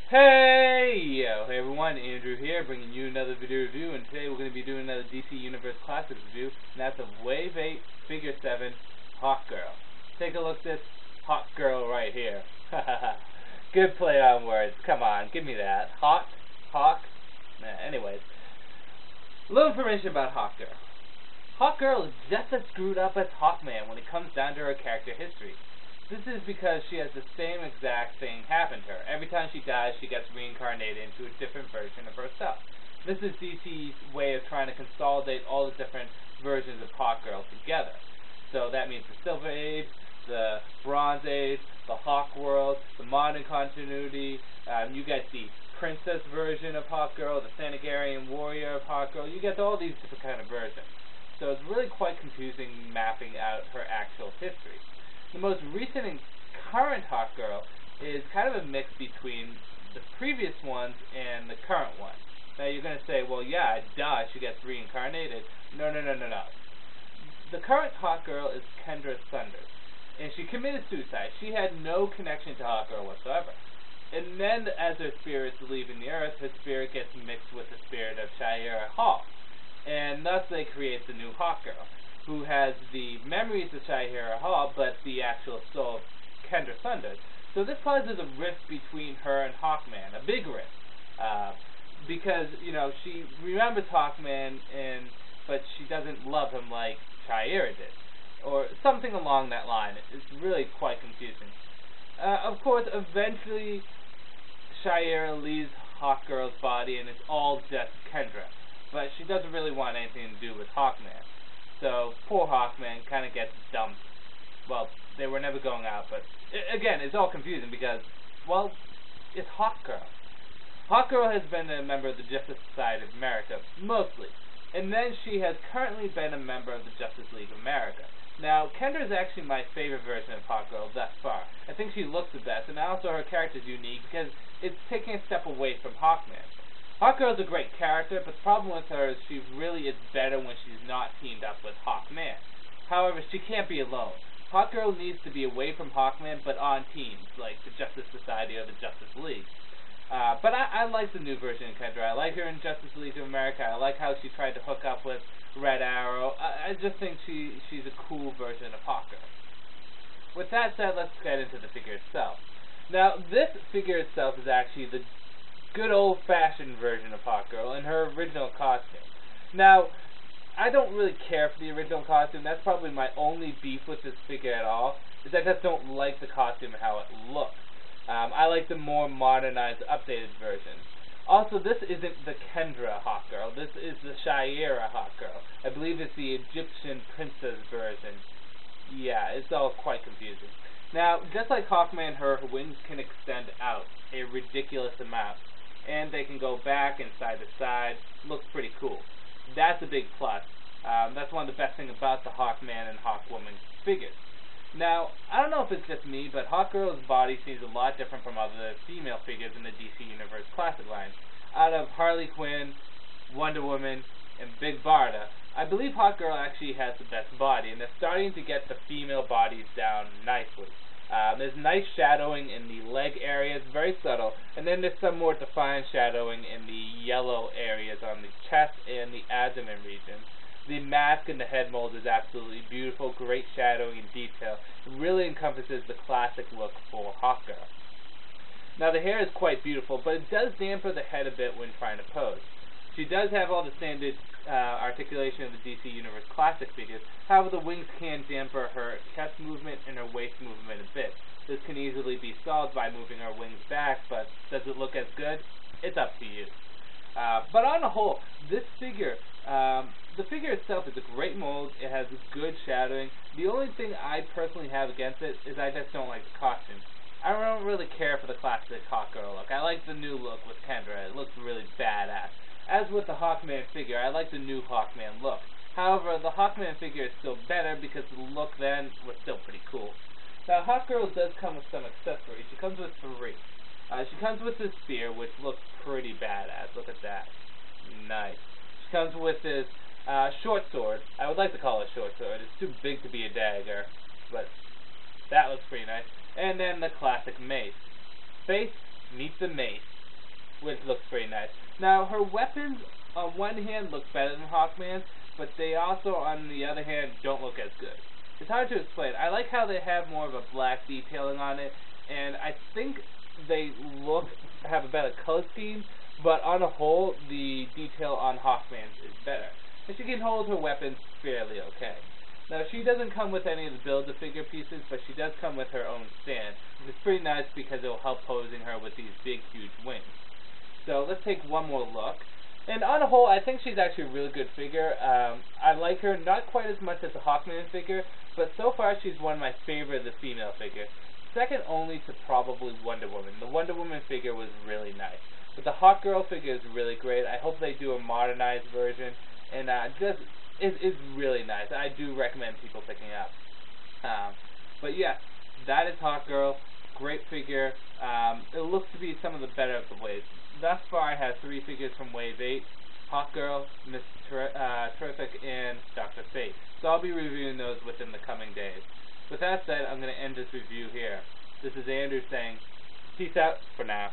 Hey everyone, Andrew here, bringing you another video review, and today we're going to be doing another DC Universe Classics review, and that's of Wave 8, Figure 7, Hawkgirl. Take a look at this Hawkgirl right here. Good play on words, come on, give me that. Hawk, anyways. A little information about Hawkgirl. Hawkgirl is just as screwed up as Hawkman when it comes down to her character history. This is because she has the same exact thing happen to her. Every time she dies, she gets reincarnated into a different version of herself. This is DC's way of trying to consolidate all the different versions of Hawkgirl together. So that means the Silver Age, the Bronze Age, the Hawk World, the modern continuity. You get the Princess version of Hawkgirl, the Thanagarian Warrior of Hawkgirl. You get all these different kind of versions. So it's really quite confusing mapping out her actual history. The most recent and current Hawkgirl is kind of a mix between the previous ones and the current one. Now you're going to say, well, yeah, duh, she gets reincarnated. No. The current Hawkgirl is Kendra Saunders, and she committed suicide. She had no connection to Hawkgirl whatsoever. And then, as her spirit's leaving the Earth, her spirit gets mixed with the spirit of Shayera Hawk, and thus they create the new Hawkgirl, who has the memories of Shayera Hall, but the actual soul of Kendra Saunders. So this causes a rift between her and Hawkman, a big rift, because she remembers Hawkman, but she doesn't love him like Shayera did, or something along that line. It's really quite confusing. Of course, eventually Shayera leaves Hawkgirl's body, and it's all just Kendra, but she doesn't really want anything to do with Hawkman. So, poor Hawkman kind of gets dumped. Well, they were never going out, but again, it's all confusing because, well, it's Hawkgirl. Hawkgirl has been a member of the Justice Society of America, mostly, and then she has currently been a member of the Justice League of America. Now, Kendra is actually my favorite version of Hawkgirl thus far. I think she looks the best, and also her character is unique because it's taking a step away from Hawkman. Hawkgirl is a great character, but the problem with her is she really is better when she's not teamed up with Hawkman. However, she can't be alone. Hawkgirl needs to be away from Hawkman, but on teams, like the Justice Society or the Justice League. But I like the new version of Kendra. I like her in Justice League of America. I like how she tried to hook up with Red Arrow. I just think she's a cool version of Hawkgirl. With that said, let's get into the figure itself. Now, this figure itself is actually the good old-fashioned version of Hawkgirl in her original costume. Now, I don't really care for the original costume. That's probably my only beef with this figure at all, is I just don't like the costume and how it looks. I like the more modernized, updated version. Also, this isn't the Kendra Hawkgirl. This is the Shayera Hawkgirl. I believe it's the Egyptian princess version. Yeah, it's all quite confusing. Now, just like Hawkman, her wings can extend out a ridiculous amount, and they can go back and side to side. Looks pretty cool. That's a big plus. That's one of the best things about the Hawkman and Hawkwoman figures. Now, I don't know if it's just me, but Hawkgirl's body seems a lot different from other female figures in the DC Universe Classic line. Out of Harley Quinn, Wonder Woman, and Big Barda, I believe Hawkgirl actually has the best body, and they're starting to get the female bodies down nicely. There's nice shadowing in the leg areas, very subtle, and then there's some more defined shadowing in the yellow areas on the chest and the abdomen region. The mask and the head mold is absolutely beautiful, great shadowing and detail. It really encompasses the classic look for Hawkgirl. Now the hair is quite beautiful, but it does dampen the head a bit when trying to pose. She does have all the standard articulation of the DC Universe Classic figures. However, the wings can dampen her chest movement and her waist movement a bit. This can easily be solved by moving her wings back, but does it look as good? It's up to you. But on the whole, this figure, the figure itself is a great mold. It has good shadowing. The only thing I personally have against it is I just don't like the costume. I don't really care for the classic Hawkgirl look. I like the new look with Kendra. It looks really badass. As with the Hawkman figure, I like the new Hawkman look. However, the Hawkman figure is still better because the look then was still pretty cool. Now, Hawkgirl does come with some accessories. She comes with 3. She comes with this spear, which looks pretty badass. Look at that. Nice. She comes with this short sword. I would like to call it a short sword. It's too big to be a dagger, but that looks pretty nice. And then the classic mace. Face meets the mace. which looks pretty nice. Now, her weapons on one hand look better than Hawkman's, but they also, on the other hand, don't look as good. It's hard to explain. I like how they have more of a black detailing on it, and I think they have a better color scheme, but on a whole, the detail on Hawkman's is better. And she can hold her weapons fairly okay. Now, she doesn't come with any of the Build-A-Figure pieces, but she does come with her own stand, which is pretty nice because it will help posing her with these big, huge wings. So let's take one more look. And on a whole, I think she's actually a really good figure. I like her, not quite as much as the Hawkman figure, but so far she's one of my favorite of the female figures. Second only to probably Wonder Woman. The Wonder Woman figure was really nice. But the Hawkgirl figure is really great. I hope they do a modernized version. And it's really nice. I do recommend people picking it up. But yeah, that is Hawkgirl. Great figure. It looks to be some of the better of the waves. Thus far, I have 3 figures from Wave 8, Hawkgirl, Miss Terrific, and Dr. Fate. So I'll be reviewing those within the coming days. With that said, I'm going to end this review here. This is Andrew saying, peace out for now.